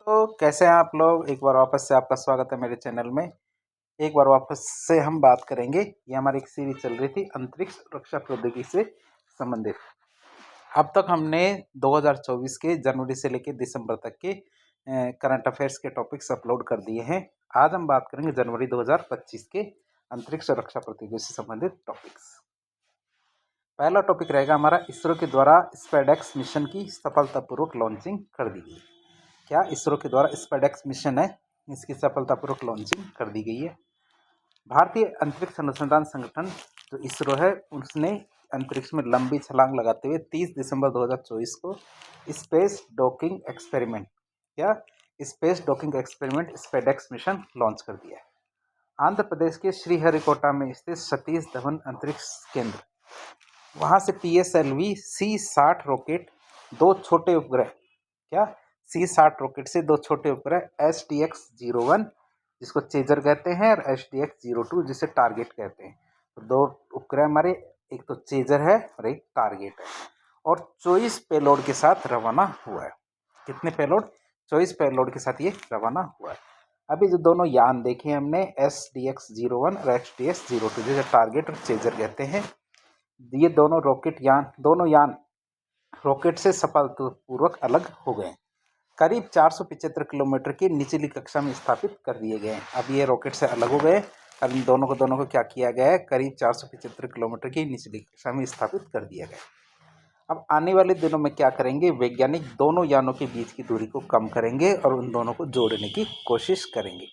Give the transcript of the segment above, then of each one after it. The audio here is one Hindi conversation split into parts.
तो कैसे हैं आप लोग। एक बार वापस से आपका स्वागत है मेरे चैनल में। एक बार वापस से हम बात करेंगे, ये हमारी एक सीरीज चल रही थी अंतरिक्ष रक्षा प्रौद्योगिकी से संबंधित। अब तक हमने 2024 के जनवरी से लेकर दिसंबर तक के करंट अफेयर्स के टॉपिक्स अपलोड कर दिए हैं। आज हम बात करेंगे जनवरी 2025 के अंतरिक्ष रक्षा प्रौद्योगिकी से संबंधित टॉपिक्स। पहला टॉपिक रहेगा हमारा, इसरो के द्वारा स्पेडेक्स मिशन की सफलतापूर्वक लॉन्चिंग कर दी गई। क्या इसरो के द्वारा स्पेडेक्स मिशन है, इसकी सफलतापूर्वक लॉन्चिंग कर दी गई है। भारतीय अंतरिक्ष अनुसंधान संगठन जो इसरो है, उसने अंतरिक्ष में लंबी छलांग लगाते हुए 30 दिसंबर 2024 को space docking experiment SpaDeX mission launch कर दिया है। आंध्र प्रदेश के श्रीहरिकोटा में स्थित सतीश धवन अंतरिक्ष केंद्र, वहां से PSLV C-60 रॉकेट, दो छोटे उपग्रह C-60 रॉकेट से दो छोटे उपग्रह SDX-01 जिसको चेजर कहते हैं और SDX-02 जिसे टारगेट कहते हैं। तो दो उपग्रह हमारे, एक तो चेजर है और एक टारगेट है, और 24 पेलोड के साथ रवाना हुआ है। कितने पेलोड? 24 पेलोड के साथ ये रवाना हुआ है। अभी जो दोनों यान देखे हमने, SDX-01 और SDX-02 जिसे टारगेट और चेजर कहते हैं, ये दोनों यान रॉकेट से सफलतापूर्वक अलग हो गए। करीब 475 किलोमीटर की निचली कक्षा में स्थापित कर दिए गए हैं। अब ये रॉकेट से अलग हो गए और इन दोनों को क्या किया गया है, करीब 475 किलोमीटर की निचली कक्षा में स्थापित कर दिया गया। अब आने वाले दिनों में क्या करेंगे, वैज्ञानिक दोनों यानों के बीच की दूरी को कम करेंगे और उन दोनों को जोड़ने की कोशिश करेंगे।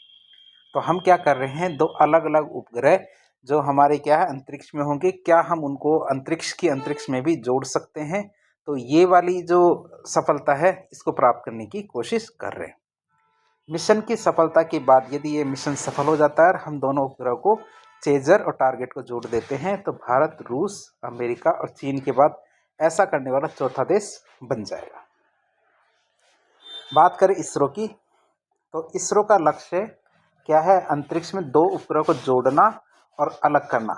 तो हम क्या कर रहे हैं, दो अलग अलग उपग्रह जो हमारे क्या है अंतरिक्ष में होंगे, क्या हम उनको अंतरिक्ष में भी जोड़ सकते हैं। तो ये वाली जो सफलता है, इसको प्राप्त करने की कोशिश कर रहे हैं। मिशन की सफलता के बाद यदि ये मिशन सफल हो जाता है और हम दोनों उपग्रह को चेजर और टारगेट को जोड़ देते हैं, तो भारत, रूस, अमेरिका और चीन के बाद ऐसा करने वाला चौथा देश बन जाएगा। बात करें इसरो की, तो इसरो का लक्ष्य क्या है, अंतरिक्ष में दो उपग्रह को जोड़ना और अलग करना।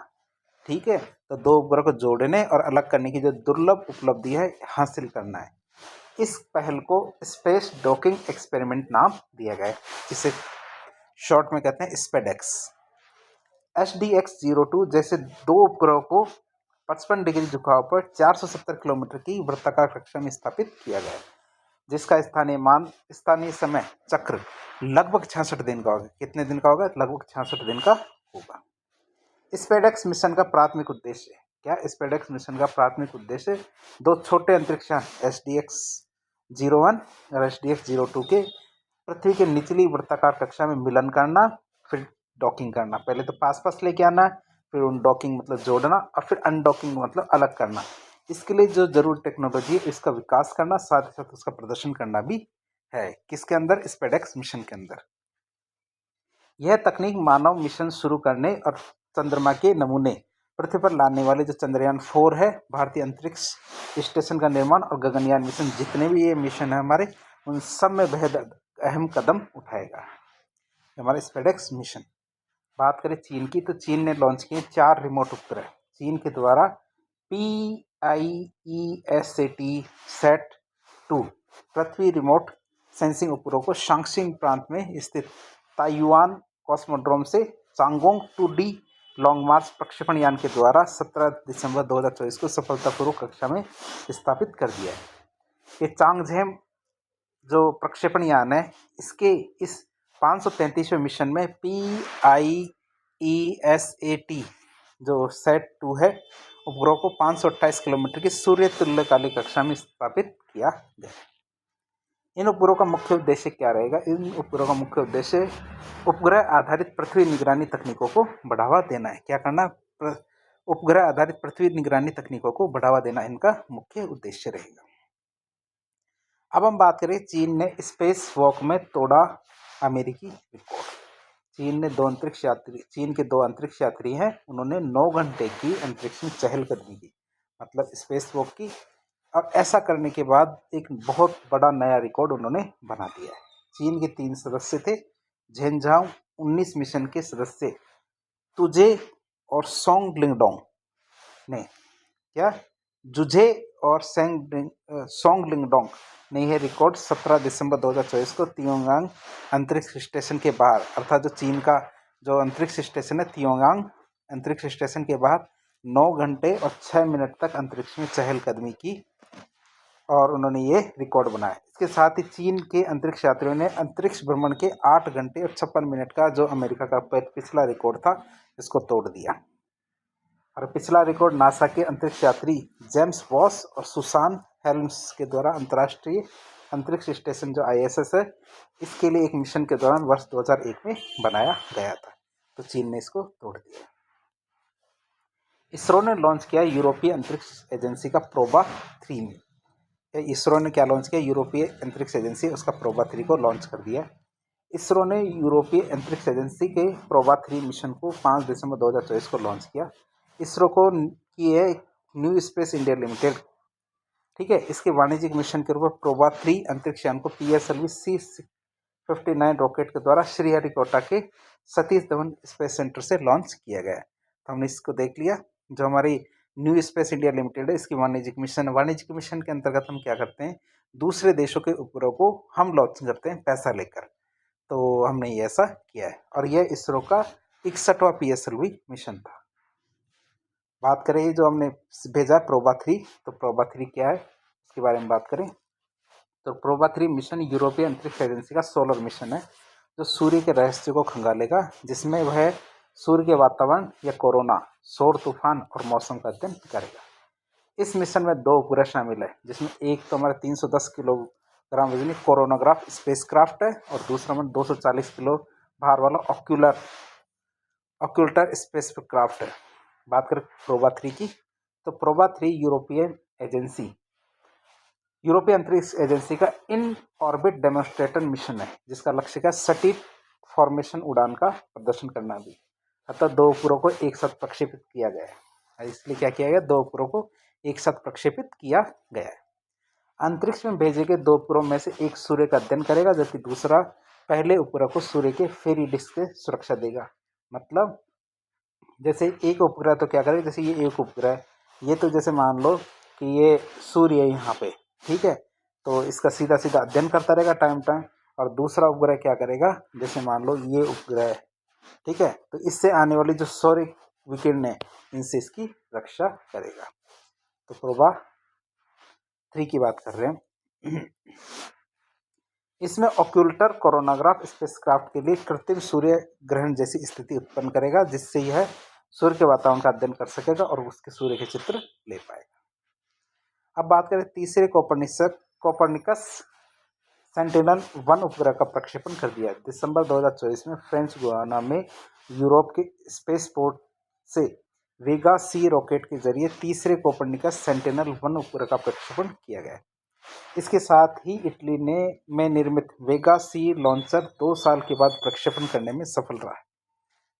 ठीक है, तो दो उपग्रह को जोड़ने और अलग करने की जो दुर्लभ उपलब्धि है, हासिल करना है। इस पहल को स्पेस डॉकिंग एक्सपेरिमेंट नाम दिया गया है, जिसे शॉर्ट में कहते हैं स्पेडेक्स। SDX-02 जैसे दो उपग्रहों को 55 डिग्री झुकाव पर 470 किलोमीटर की वृत्ताकार कक्षा में स्थापित किया गया है, जिसका स्थानीय समय चक्र लगभग 66 दिन का होगा। कितने दिन का होगा? लगभग 66 दिन का होगा। स्पेडेक्स मिशन का प्राथमिक उद्देश्य क्या? स्पेडेक्स मिशन का प्राथमिक उद्देश्य दो छोटे अंतरिक्ष यान SDX-01 और SDX-02 के पृथ्वी के निचली वृत्ताकार कक्षा में मिलन करना, फिर डॉकिंग करना। पहले तो पास लेके आना, फिर उन डॉकिंग मतलब जोड़ना, और फिर अनडॉकिंग मतलब अलग करना। इसके लिए जो जरूरी टेक्नोलॉजी है, इसका विकास करना, साथ ही साथ उसका प्रदर्शन करना भी है। किसके अंदर? स्पेडेक्स मिशन के अंदर। यह तकनीक मानव मिशन शुरू करने और चंद्रमा के नमूने पृथ्वी पर लाने वाले जो चंद्रयान 4 है, भारतीय अंतरिक्ष स्टेशन का निर्माण और गगनयान मिशन, जितने भी ये मिशन है हमारे, उन सब में बेहद अहम कदम उठाएगा हमारे स्पेडेक्स मिशन। बात करें चीन की, तो चीन ने लॉन्च किए 4 रिमोट उपग्रह। चीन के द्वारा PIESAT-2 पृथ्वी रिमोट सेंसिंग उपग्रह को शांक्सिंग प्रांत में स्थित ताइवान कॉस्मोड्रोम से चांगोंग 2D लॉन्ग मार्च प्रक्षेपण यान के द्वारा 17 दिसंबर 2024 को सफलतापूर्वक कक्षा में स्थापित कर दिया है। ये चांगझेम जो प्रक्षेपण यान है, इसके इस 533वें मिशन में PIESAT जो SAT-2 है, उपग्रह को 528 किलोमीटर की सूर्य तुल्यकालिक कक्षा में स्थापित किया गया। इन उपग्रहों का मुख्य उद्देश्य क्या रहेगा? इन उपग्रहों का मुख्य उद्देश्य उपग्रह आधारित पृथ्वी निगरानी तकनीकों को बढ़ावा देना है। क्या करना? उपग्रह आधारित पृथ्वी निगरानी तकनीकों को बढ़ावा देना इनका मुख्य उद्देश्य रहेगा। अब हम बात करें, चीन ने स्पेस वॉक में तोड़ा अमेरिकी रिकॉर्ड। चीन के दो अंतरिक्ष यात्री हैं, उन्होंने 9 घंटे की अंतरिक्ष में चहलकदमी की, मतलब स्पेस वॉक की, और ऐसा करने के बाद एक बहुत बड़ा नया रिकॉर्ड उन्होंने बना दिया है। चीन के 3 सदस्य थे, झेनझाओ 19 मिशन के सदस्य तुझे और सोंग लिंगडोंग ने जुझे और सोंग लिंगडोंग ने यह रिकॉर्ड 17 दिसंबर 2024 को तियोंगांग अंतरिक्ष स्टेशन के बाहर, अर्थात जो चीन का जो अंतरिक्ष स्टेशन है तियोंगांग अंतरिक्ष स्टेशन के बाहर 9 घंटे और 6 मिनट तक अंतरिक्ष में चहलकदमी की और उन्होंने ये रिकॉर्ड बनाया। इसके साथ ही चीन के अंतरिक्ष यात्रियों ने अंतरिक्ष भ्रमण के 8 घंटे और 56 मिनट का जो अमेरिका का पिछला रिकॉर्ड था इसको तोड़ दिया। और पिछला रिकॉर्ड नासा के अंतरिक्ष यात्री जेम्स वॉस और सुसान हेल्म्स के द्वारा अंतर्राष्ट्रीय अंतरिक्ष स्टेशन जो ISS है इसके लिए एक मिशन के दौरान वर्ष 2001 में बनाया गया था। तो चीन ने इसको तोड़ दिया। इसरो ने लॉन्च किया यूरोपीय अंतरिक्ष एजेंसी का प्रोबा 3 में। इसरो ने क्या लॉन्च किया? यूरोपीय अंतरिक्ष एजेंसी उसका प्रोबा 3 को लॉन्च कर दिया। इसरो ने यूरोपीय अंतरिक्ष एजेंसी के प्रोबा 3 मिशन को 5 दिसंबर 2024 को लॉन्च किया। इसरो को की है न्यू स्पेस इंडिया लिमिटेड, ठीक है, इसके वाणिज्यिक मिशन के रूप में प्रोबा 3 अंतरिक्ष यान को PSLV C-59 रॉकेट के द्वारा श्रीहरिकोटा के सतीश धवन स्पेस सेंटर से लॉन्च किया गया। तो हमने इसको देख लिया। जो हमारी न्यू स्पेस इंडिया लिमिटेड है इसकी वाणिज्यिक मिशन के अंतर्गत हम क्या करते हैं? दूसरे देशों के उपग्रह को हम लॉन्च करते हैं पैसा लेकर। तो हमने ये ऐसा किया है और यह इसरो का 61वां PSLV मिशन था। बात करें जो हमने भेजा प्रोबा 3, तो प्रोबा 3 क्या है इसके बारे में बात करें तो प्रोबा 3 मिशन यूरोपीय अंतरिक्ष एजेंसी का सोलर मिशन है जो सूर्य के रहस्य को खंगालेगा, जिसमें वह सूर्य के वातावरण या कोरोना, सौर तूफान और मौसम का अध्ययन करेगा। इस मिशन में 2 उपग्रह शामिल है, जिसमें एक तो हमारा 310 किलोग्राम वजनी कोरोनाग्राफ स्पेसक्राफ्ट है और दूसरा में 240 किलो भार वाला ऑक्यूल्टर स्पेसक्राफ्ट है। बात करें प्रोबा 3 की, तो प्रोबा 3 यूरोपीय अंतरिक्ष एजेंसी का इन ऑर्बिट डेमोन्स्ट्रेटर मिशन है, जिसका लक्ष्य का सटीक फॉर्मेशन उड़ान का प्रदर्शन करना भी। अतः 2 उपग्रहों को एक साथ प्रक्षेपित किया गया है। इसलिए क्या किया गया? 2 उपग्रहों को एक साथ प्रक्षेपित किया गया है। अंतरिक्ष में भेजे गए 2 उपग्रहों में से एक सूर्य का अध्ययन करेगा, जबकि दूसरा पहले उपग्रह को सूर्य के फेरी डिस्क से सुरक्षा देगा। मतलब जैसे एक उपग्रह तो क्या करेगा, जैसे ये एक उपग्रह है, ये तो जैसे मान लो कि ये सूर्य है यहाँ पे, ठीक है, तो इसका सीधा सीधा अध्ययन करता रहेगा टाइम, और दूसरा उपग्रह क्या करेगा, जैसे मान लो ये उपग्रह है, ठीक है, तो इससे आने वाली जो सौर विकिरण है इनसे इसकी रक्षा करेगा। तो प्रोबा 3 की बात कर रहे हैं। इसमें ऑक्यूल्टर कोरोनाग्राफ स्पेसक्राफ्ट के लिए कृत्रिम सूर्य ग्रहण जैसी स्थिति उत्पन्न करेगा, जिससे यह सूर्य के वातावरण का अध्ययन कर सकेगा और उसके सूर्य के चित्र ले पाएगा। अब बात करें तीसरे कोपरनिकस सेंटिनल-1 उपग्रह का प्रक्षेपण कर दिया। दिसंबर 2024 में फ्रेंच गुयाना में यूरोप के स्पेसपोर्ट से वेगा सी रॉकेट के जरिए तीसरे कोपरनिकस सेंटिनल-1 उपग्रह का प्रक्षेपण किया गया। इसके साथ ही इटली में निर्मित वेगा सी लॉन्चर 2 साल के बाद प्रक्षेपण करने में सफल रहा है।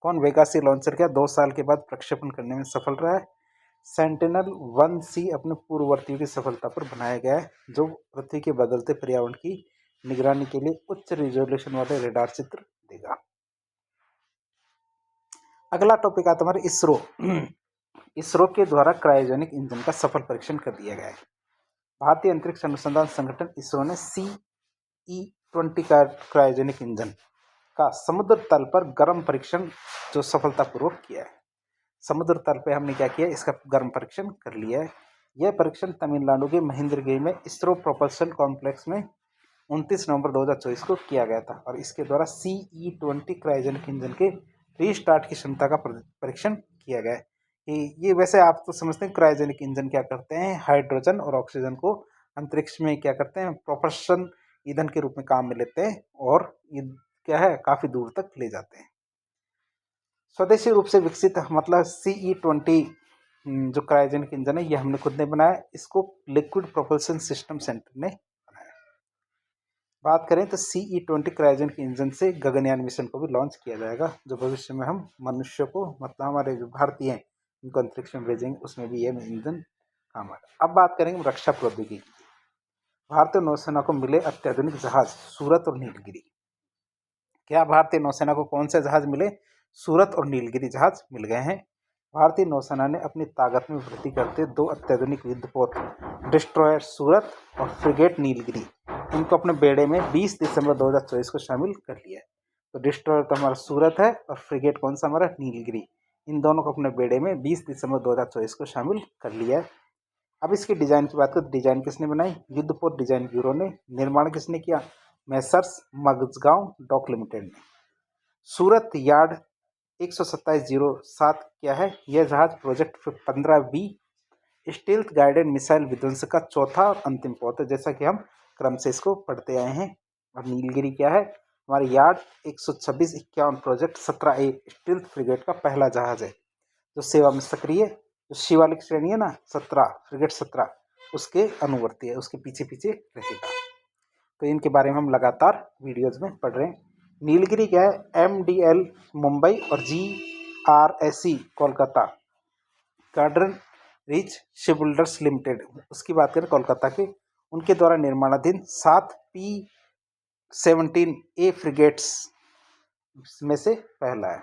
कौन? वेगा सी लॉन्चर क्या 2 साल के बाद प्रक्षेपण करने में सफल रहा है? सेंटिनल-1C अपने पूर्ववर्तियों की सफलता पर बनाया गया है, जो पृथ्वी के बदलते पर्यावरण की निगरानी के लिए उच्च रिजोल्यूशन वाले रेडार चित्र देगा। अगला टॉपिक आता हमारे इसरो। इसरो के द्वारा क्रायोजेनिक इंजन का सफल परीक्षण कर दिया गया है। भारतीय अंतरिक्ष अनुसंधान संगठन इसरो ने CE-20 क्रायोजेनिक इंजन का समुद्र तल पर गर्म परीक्षण जो सफलतापूर्वक किया है। समुद्र तल पे हमने क्या किया? इसका गर्म परीक्षण कर लिया है। यह परीक्षण तमिलनाडु के महेंद्रगिरी में इसरो प्रोपल्शन कॉम्प्लेक्स में 29 नवंबर 2024 को किया गया था और इसके द्वारा CE-20 क्रायोजेनिक इंजन के रीस्टार्ट की क्षमता का परीक्षण किया गया है। ये वैसे आप तो समझते हैं क्रायोजेनिक इंजन क्या करते हैं, हाइड्रोजन और ऑक्सीजन को अंतरिक्ष में क्या करते हैं, प्रोपल्शन ईंधन के रूप में काम में लेते हैं और ये क्या है, काफ़ी दूर तक ले जाते हैं। स्वदेशी रूप से विकसित मतलब CE-20 जो क्रायोजेनिक इंजन है ये हमने खुद ने बनाया। इसको लिक्विड प्रोपल्शन सिस्टम सेंटर ने बनाया। बात करें तो CE-20 क्रायोजेनिक इंजन से गगनयान मिशन को भी लॉन्च किया जाएगा, जो भविष्य में हम मनुष्य को मतलब हमारे जो भारतीय हैं उनको अंतरिक्ष में भेजेंगे, उसमें भी यह इंजन काम आएगा। अब बात करेंगे रक्षा प्रौद्योगिकी की। भारतीय नौसेना को मिले अत्याधुनिक जहाज सूरत और नीलगिरी। क्या भारतीय नौसेना को कौन से जहाज मिले? सूरत और नीलगिरी जहाज मिल गए हैं। भारतीय नौसेना ने अपनी ताकत में वृद्धि करते 2 अत्याधुनिक युद्धपोत डिस्ट्रॉयर सूरत और फ्रिगेट नीलगिरी इनको अपने बेड़े में 20 दिसंबर 2024 को शामिल कर लिया है। तो डिस्ट्रॉयर तो हमारा सूरत है और फ्रिगेट कौन सा हमारा नीलगिरी, इन दोनों को अपने बेड़े में 20 दिसंबर 2024 को शामिल कर लिया है। अब इसके डिजाइन की बात करें, डिजाइन किसने बनाई? युद्धपोत डिजाइन ब्यूरो ने। निर्माण किसने किया? मैसर्स मझगांव डॉक लिमिटेड ने। सूरत यार्ड 12707 क्या है? यह जहाज project 15B stealth guided missile विध्वंसक का चौथा और अंतिम पोत है, जैसा कि हम क्रम से इसको पढ़ते आए हैं। और नीलगिरी क्या है? हमारे yard 12651 project 17A stealth frigate का पहला जहाज है जो सेवा में सक्रिय है। जो शिवालिक श्रेणी है ना 17 फ्रिगेट 17 उसके अनुवर्ती है, उसके पीछे पीछे रहेगा। तो इनके बारे में हम लगातार वीडियोज में पढ़ रहे हैं। नीलगिरी क्या है? MDL मुंबई और GRSE Kolkata garden reach ship builders limited उसकी बात करें कोलकाता के, उनके द्वारा निर्माणाधीन 7 P-17A फ्रिगेट्स में से पहला है।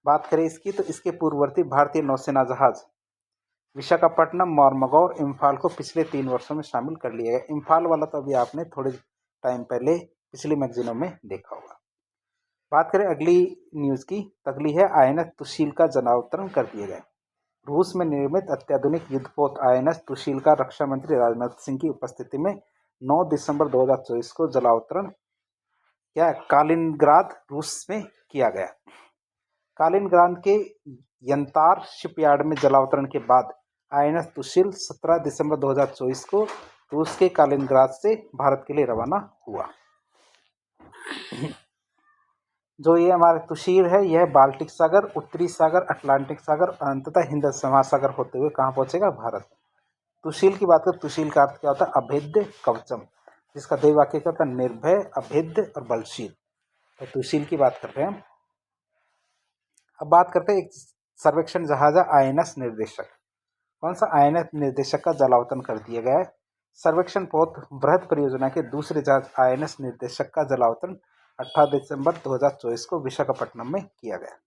बात करें इसकी तो इसके पूर्ववर्ती भारतीय नौसेना जहाज विशाखापट्टनम, मोरमुगाव, इम्फाल को पिछले 3 वर्षों में शामिल कर लिया गया। इम्फाल वाला तो अभी आपने थोड़े टाइम पहले पिछली मैगजीनों में देखा होगा। बात करें अगली न्यूज़ की, अगली है INS तुशील का जलावतरण कर दिया गया। रूस में निर्मित अत्याधुनिक युद्धपोत INS तुशील का रक्षा मंत्री राजनाथ सिंह की उपस्थिति में 9 दिसंबर 2024 को जलावतरण क्या कालिनग्राद रूस में किया गया। कालिनग्राद के यंतार शिपयार्ड में जलावतरण के बाद INS तुशील 17 दिसंबर 2024 को रूस के कालिनग्राद से भारत के लिए रवाना हुआ। जो ये हमारा तुशील है यह बाल्टिक सागर, उत्तरी सागर, अटलांटिक सागर और अंततः हिंद महासागर होते हुए कहाँ पहुंचेगा? भारत। तुशील की बात करें, तुशील का अर्थ क्या होता है? अभेद्य कवचम, जिसका देव वाक्य क्या होता है? निर्भय, अभेद्य और बलशील। तो तुशील की बात कर रहे हैं हम। अब बात करते हैं एक सर्वेक्षण जहाज है INS निर्देशक। कौन सा? INS निर्देशक का जलावतरण कर दिया गया है। सर्वेक्षण पोत बृहद परियोजना के दूसरे जहाज INS निर्देशक का जलावतरण 18 दिसंबर 2024 को विशाखापट्टनम में किया गया।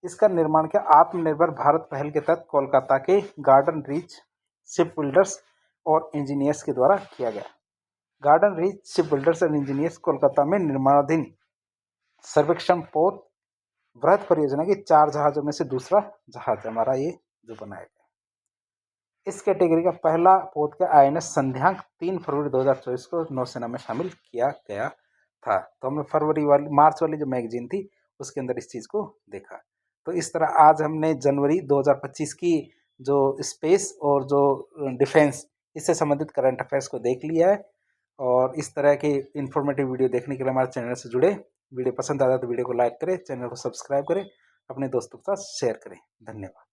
इसका निर्माण क्या? आत्मनिर्भर भारत पहल के तहत कोलकाता के गार्डन रीच शिप बिल्डर्स और इंजीनियर्स के द्वारा किया गया। Garden reach ship builders and engineers Kolkata में निर्माणाधीन सर्वेक्षण पोत बृहद परियोजना के 4 जहाजों में से दूसरा जहाज हमारा ये जो बनाया गया। इस कैटेगरी का पहला पोत का INS संध्यांक 3 फरवरी 2024 को नौसेना में शामिल किया गया था। तो हमने मार्च वाली जो मैगजीन थी उसके अंदर इस चीज़ को देखा। तो इस तरह आज हमने जनवरी 2025 की जो स्पेस और जो डिफेंस इससे संबंधित करंट अफेयर्स को देख लिया है। और इस तरह के इन्फॉर्मेटिव वीडियो देखने के लिए हमारे चैनल से जुड़े। वीडियो पसंद आता है तो वीडियो को लाइक करें, चैनल को सब्सक्राइब करें, अपने दोस्तों के साथ शेयर करें। धन्यवाद।